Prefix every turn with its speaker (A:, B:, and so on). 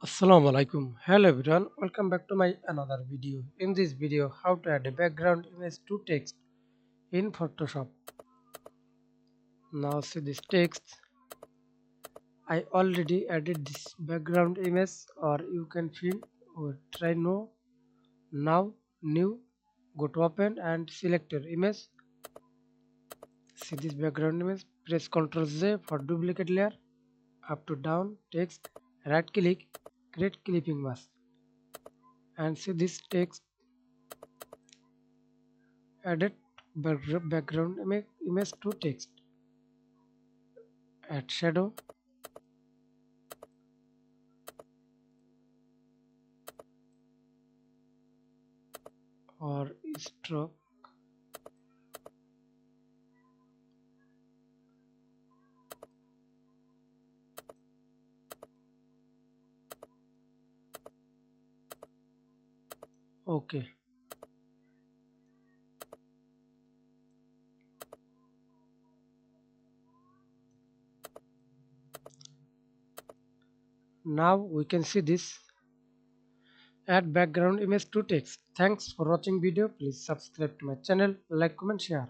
A: Assalamu alaikum. Hello everyone, welcome back to my another video. In this video, how to add a background image to text in Photoshop. Now see this text. I already added this background image, or you can fill or try no. Now new, go to open and select your image. See this background image. Press Ctrl J for duplicate layer. Up to down text. Right click, create clipping mask, and see this text added background image to text. Add shadow or stroke. Okay. Now we can see this add background image to text. Thanks for watching video. Please subscribe to my channel, like, comment, share.